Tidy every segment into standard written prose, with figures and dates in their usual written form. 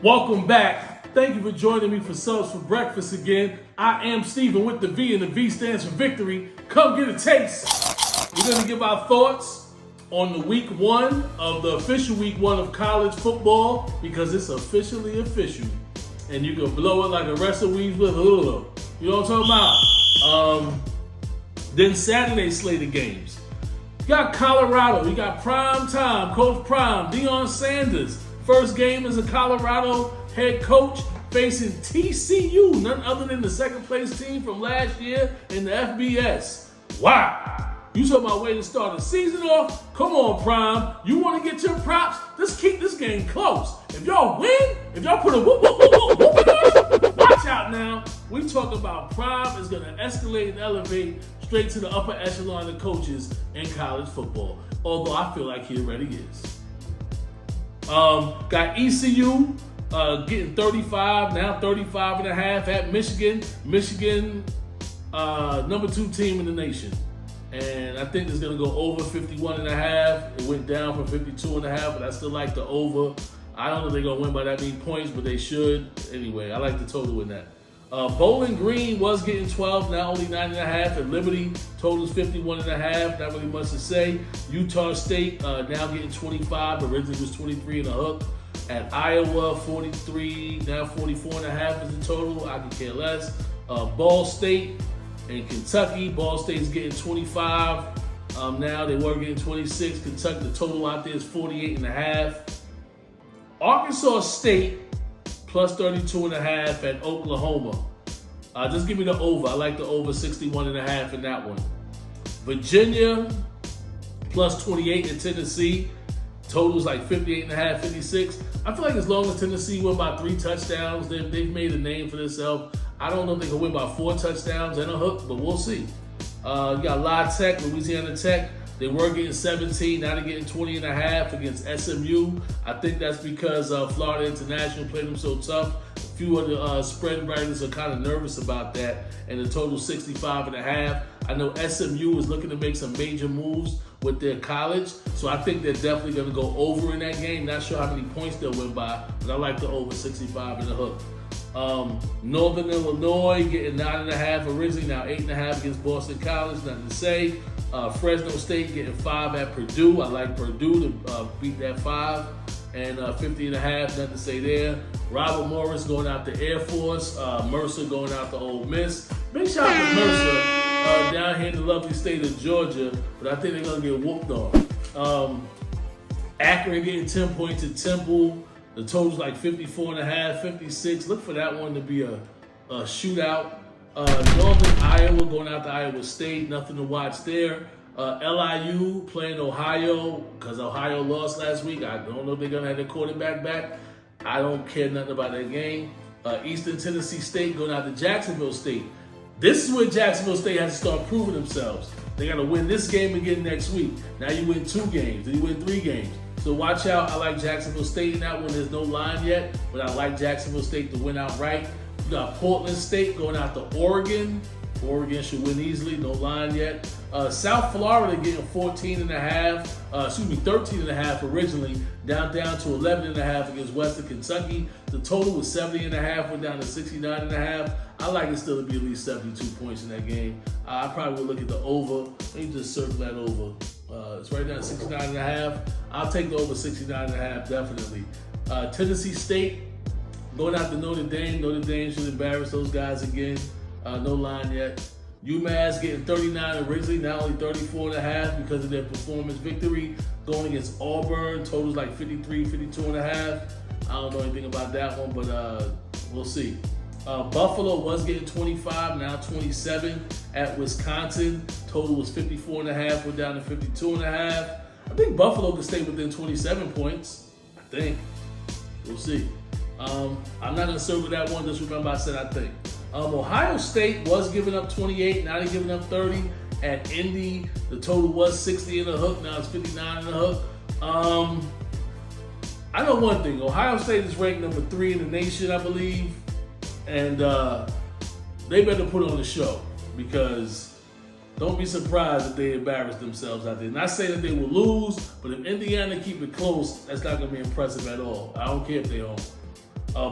Welcome back. Thank you for joining me for Subs for Breakfast again. I am Steven with the V, and the V stands for victory. Come get a taste. We're going to give our thoughts on the week one of the official week one of college football because it's officially official. And you can blow it like a wrestler weaves with a hula. You know what I'm talking about? Then Saturday slate of games. You got Colorado. You got Prime Time, Coach Prime, Deion Sanders. First game as a Colorado head coach facing TCU, none other than the second place team from last year in the FBS. Wow. You talking about way to start the season off? Come on, Prime. You want to get your props? Let's keep this game close. If y'all win, if y'all put a whoop, whoop, whoop, whoop, whoop, watch out now. We talk about Prime is going to escalate and elevate straight to the upper echelon of coaches in college football. Although I feel like he already is. Got ECU getting 35, now 35 and a half at Michigan. Michigan, number 2 team in the nation. And I think it's going to go over 51 and a half. It went down from 52 and a half, but I still like the over. I don't know if they're going to win by that many points, but they should. Anyway, I like the total in that. Bowling Green was getting 12, now only 9 and a half. At Liberty, total's 51 and a half. Not really much to say. Utah State now getting 25. Originally was 23 and a hook. At Iowa, 43, now 44 and a half is the total. I can care less. Ball State and Kentucky. Ball State's getting 25. Now they were getting 26. Kentucky, the total out there is 48 and a half. Arkansas State plus 32 and a half at Oklahoma. Just give me the over. I like the over 61 and a half in that one. Virginia plus 28 in Tennessee. Total's like 58 and a half, 56. I feel like as long as Tennessee win by 3 touchdowns, they've made a name for themselves. I don't know if they can win by 4 touchdowns and a hook, but we'll see. You got La Tech, Louisiana Tech. They were getting 17, now they're getting 20 and a half against SMU. I think that's because Florida International played them so tough. A few of the spread writers are kind of nervous about that, and the total 65 and a half. I know SMU is looking to make some major moves with their college, so I think they're definitely going to go over in that game. Not sure how many points they'll win by, but I like the over 65 and a hook. Northern Illinois getting 9 and a half originally, now 8 and a half against Boston College. Nothing to say. Fresno State getting 5 at Purdue. I like Purdue to beat that 5. And 50 and a half, nothing to say there. Robert Morris going out to Air Force. Mercer going out to Ole Miss. Big shout out to Mercer down here in the lovely state of Georgia, but I think they're going to get whooped on. Akron getting 10 points at Temple. The total's like 54 and a half, 56. Look for that one to be a shootout. Northern Iowa going out to Iowa State. Nothing to watch there. LIU playing Ohio because Ohio lost last week. I don't know if they're going to have their quarterback back. I don't care nothing about that game. Eastern Tennessee State going out to Jacksonville State. This is where Jacksonville State has to start proving themselves. They got to win this game again next week. Now you win 2 games. Then you win 3 games. So watch out. I like Jacksonville State in that one. There's no line yet, but I like Jacksonville State to win outright. You got Portland State going out to Oregon. Oregon should win easily. No line yet. South Florida getting 13 and a half originally. Down to 11 and a half against Western Kentucky. The total was 70 and a half, went down to 69 and a half. I like it still to be at least 72 points in that game. I probably would look at the over. Let me just circle that over. It's right down to 69 and a half. I'll take the over 69 and a half, definitely. Tennessee State going out to Notre Dame. Notre Dame should embarrass those guys again. No line yet. UMass getting 39 originally, now only 34 and a half because of their performance victory. Going against Auburn, totals like 53, 52 and a half. I don't know anything about that one, but we'll see. Buffalo was getting 25, now 27 at Wisconsin. Total was 54 and a half, went down to 52 and a half. I think Buffalo can stay within 27 points. I think. We'll see. I'm not going to circle that one. Just remember I said I think. Ohio State was giving up 28, now they're giving up 30 at Indy. The total was 60 and a hook, now it's 59 and a hook. I know one thing. Ohio State is ranked number 3 in the nation, I believe. And they better put on the show because don't be surprised if they embarrass themselves out there. Not saying that they will lose, but if Indiana keep it close, that's not going to be impressive at all. I don't care if they're home.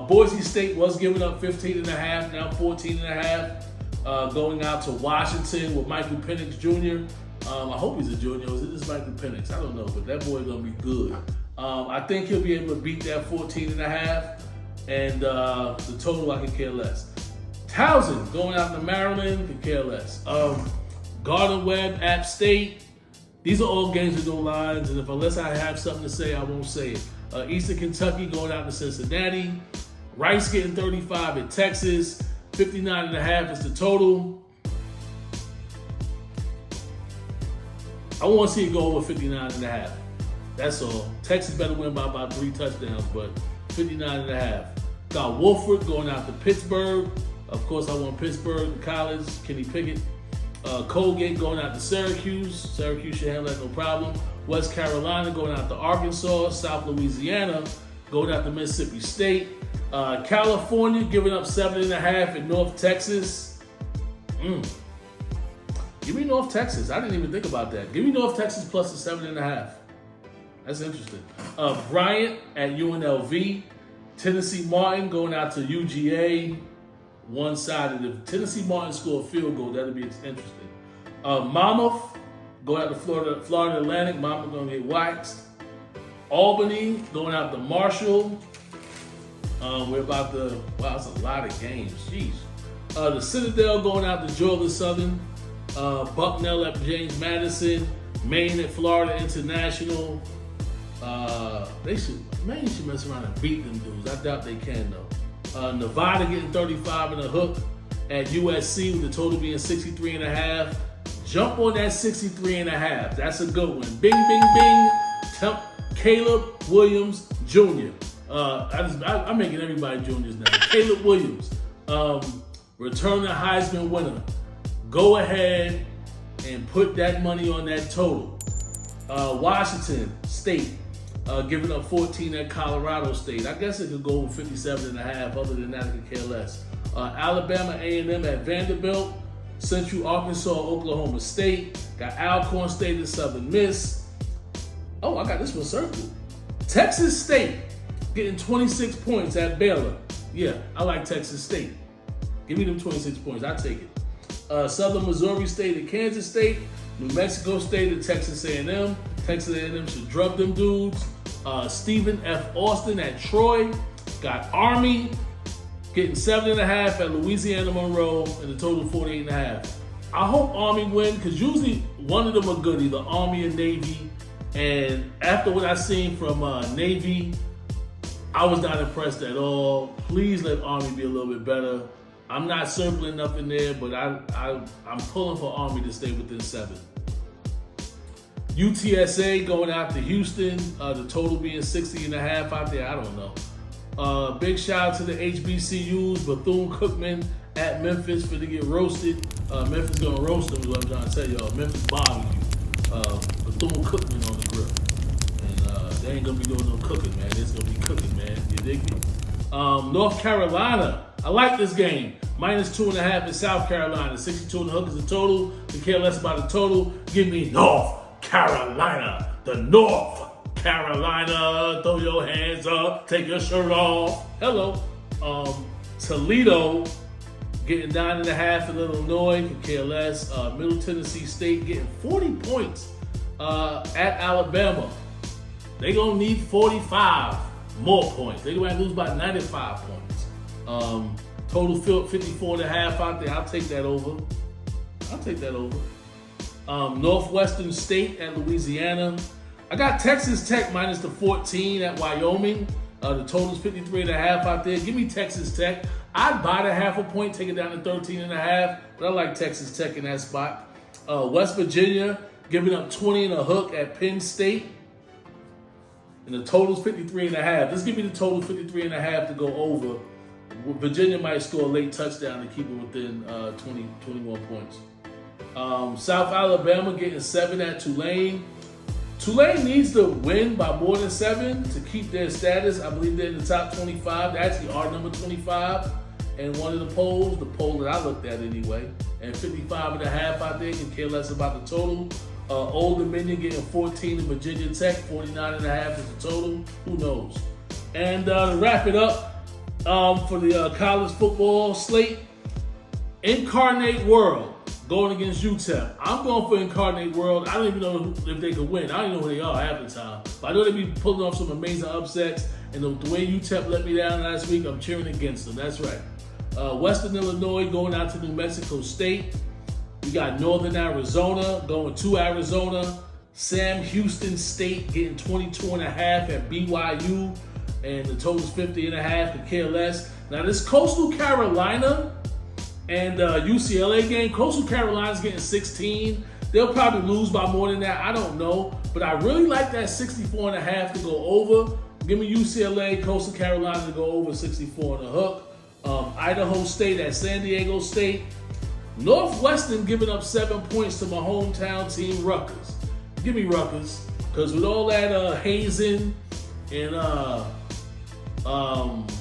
Boise State was giving up 15.5, now 14.5. Going out to Washington with Michael Penix Jr. I hope he's a junior. Is this Michael Penix? I don't know, but that boy's gonna be good. I think he'll be able to beat that 14.5, and the total I could care less. Towson going out to Maryland, could care less. Garden Webb, App State. These are all games with no lines, and unless I have something to say, I won't say it. Eastern Kentucky going out to Cincinnati. Rice getting 35 at Texas. 59.5 is the total. I want to see it go over 59.5. That's all. Texas better win by about 3 touchdowns, but 59.5. Got Wolford going out to Pittsburgh. Of course, I want Pittsburgh in college. Kenny Pickett. Colgate going out to Syracuse. Syracuse should handle that no problem. West Carolina going out to Arkansas. South Louisiana going out to Mississippi State. California giving up 7.5 in North Texas. Give me North Texas. I didn't even think about that. Give me North Texas plus the 7.5. That's interesting. Bryant at UNLV. Tennessee Martin going out to UGA. One-sided. If Tennessee Martin score a field goal, that'll be interesting. Monmouth going out to Florida Atlantic. Monmouth going to get waxed. Albany going out to Marshall. We're about to, wow, that's a lot of games. Jeez. The Citadel going out to Georgia Southern. Bucknell at James Madison. Maine at Florida International. Maine should mess around and beat them dudes. I doubt they can though. Nevada getting 35 and a hook at USC with the total being 63.5. Jump on that 63.5. That's a good one. Bing, bing, bing. Caleb Williams Jr. I'm making everybody juniors now. Caleb Williams, returning Heisman winner. Go ahead and put that money on that total. Washington State giving up 14 at Colorado State. I guess it could go over 57.5. Other than that, I could care less. Alabama A&M at Vanderbilt. Central Arkansas, Oklahoma State. Got Alcorn State at Southern Miss. Oh, I got this one circled. Texas State getting 26 points at Baylor. Yeah, I like Texas State. Give me them 26 points. I'll take it. Southern Missouri State at Kansas State. New Mexico State at Texas A&M. Texas A&M should drug them dudes. Stephen F. Austin at Troy. Got Army getting 7.5 at Louisiana Monroe, and the total 48.5. I hope Army win, because usually one of them are good, either Army or Navy. And after what I've seen from Navy, I was not impressed at all. Please let Army be a little bit better. I'm not circling nothing there, but I'm pulling for Army to stay within 7. UTSA going out to Houston, the total being 60.5 out there. I don't know. Big shout out to the HBCUs. Bethune-Cookman at Memphis for to get roasted. Memphis gonna roast them is what I'm trying to tell y'all. Memphis barbecue. Bethune-Cookman on the grill. And they ain't gonna be doing no cooking, man. It's gonna be cooking, man. You dig me? North Carolina. I like this game. -2.5 in South Carolina. 62 and a hook is the total. To care less about the total, give me North Carolina. The North Carolina. Throw your hands up. Take your shirt off. Hello. Toledo getting 9.5 in Illinois. Could care less. Middle Tennessee State getting 40 points at Alabama. They gonna need 45 more points. They gonna lose by 95 points. Total 54.5 out there. I'll take that over. Northwestern State at Louisiana. I got Texas Tech minus the 14 at Wyoming. The total's 53.5 out there. Give me Texas Tech. I'd buy the half a point, take it down to 13.5, but I like Texas Tech in that spot. West Virginia giving up 20 and a hook at Penn State. And the total's 53.5. Let's give me the total 53.5 to go over. Virginia might score a late touchdown to keep it within 21 points. South Alabama getting 7 at Tulane. Tulane needs to win by more than 7 to keep their status. I believe they're in the top 25. They actually are number 25 in one of the polls, the poll that I looked at anyway. And 55.5 out there, can care less about the total. Old Dominion getting 14 in Virginia Tech, 49.5 is the total. Who knows? And to wrap it up, for the college football slate, Incarnate World going against UTEP. I'm going for Incarnate World. I don't even know if they could win. I don't even know who they are half the time. But I know they be pulling off some amazing upsets. And the way UTEP let me down last week, I'm cheering against them. That's right. Western Illinois going out to New Mexico State. We got Northern Arizona going to Arizona. Sam Houston State getting 22.5 at BYU. And the total's 50.5, could care less. Now this Coastal Carolina and UCLA game, Coastal Carolina's getting 16. They'll probably lose by more than that. I don't know. But I really like that 64.5 to go over. Give me UCLA, Coastal Carolina to go over 64 on the hook. Idaho State at San Diego State. Northwestern giving up 7 points to my hometown team, Rutgers. Give me Rutgers. Because with all that hazing and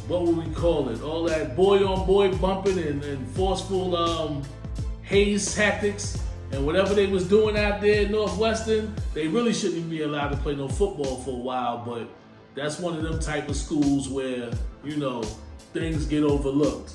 what would we call it? All that boy-on-boy bumping and forceful haze tactics and whatever they was doing out there in Northwestern, they really shouldn't even be allowed to play no football for a while, but that's one of them type of schools where, you know, things get overlooked.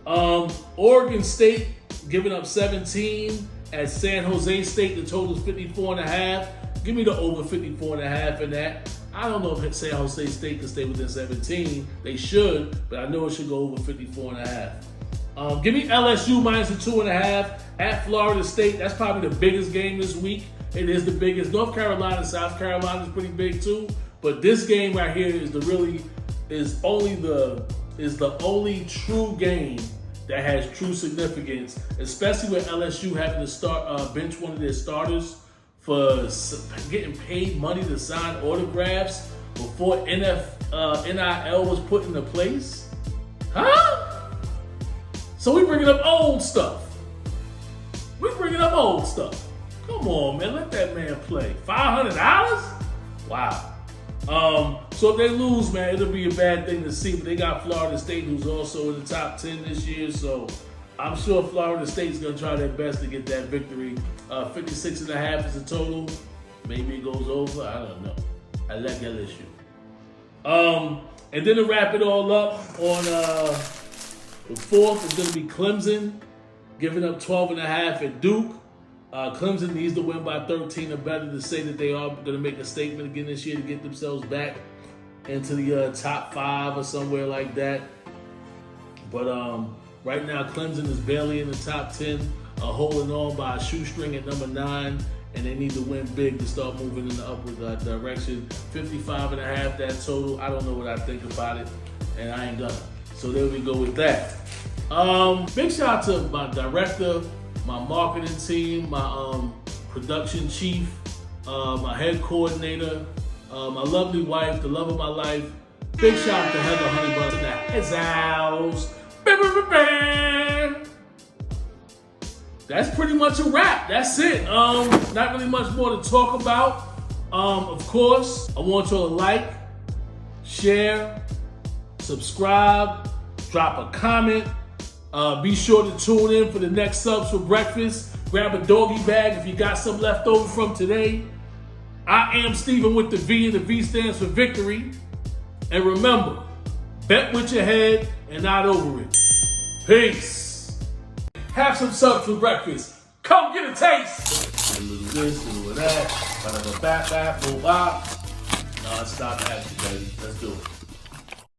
Oregon State giving up 17 at San Jose State. The total is 54.5. Give me the over 54.5 in that. I don't know if San Jose State can stay within 17. They should, but I know it should go over 54.5. Give me LSU minus the 2.5 at Florida State. That's probably the biggest game this week. It is the biggest. North Carolina and South Carolina is pretty big too. But this game right here is the only true game that has true significance, especially with LSU having to bench one of their starters for getting paid money to sign autographs before NIL was put into place? Huh? So we bringing up old stuff. Come on, man. Let that man play. $500? Wow. So if they lose, man, it'll be a bad thing to see. But they got Florida State, who's also in the top 10 this year. So I'm sure Florida State's going to try their best to get that victory. 56.5 is the total. Maybe it goes over. I don't know. I like LSU. And then to wrap it all up, on the 4th is going to be Clemson, giving up 12.5 at Duke. Clemson needs to win by 13 or better to say that they are going to make a statement again this year to get themselves back into the top 5 or somewhere like that. But right now, Clemson is barely in the top 10, holding on by a shoestring at number 9, and they need to win big to start moving in the upward direction. 55.5, that total. I don't know what I think about it, and I ain't gonna. So there we go with that. Big shout out to my director, my marketing team, my production chief, my head coordinator, my lovely wife, the love of my life. Big shout out to Heather Honeybutter in the Heads House. That's pretty much a wrap. That's it. Not really much more to talk about. Of course, I want you to like, share, subscribe, drop a comment. Be sure to tune in for the next Subs for Breakfast. Grab a doggy bag if you got some left over from today. I am Steven with the V, and the V stands for victory. And remember, bet with your head and not over it. Peace. Have some Subs for breakfast. Come get a taste. A little this, a little that. Non-stop action, baby. Let's do it.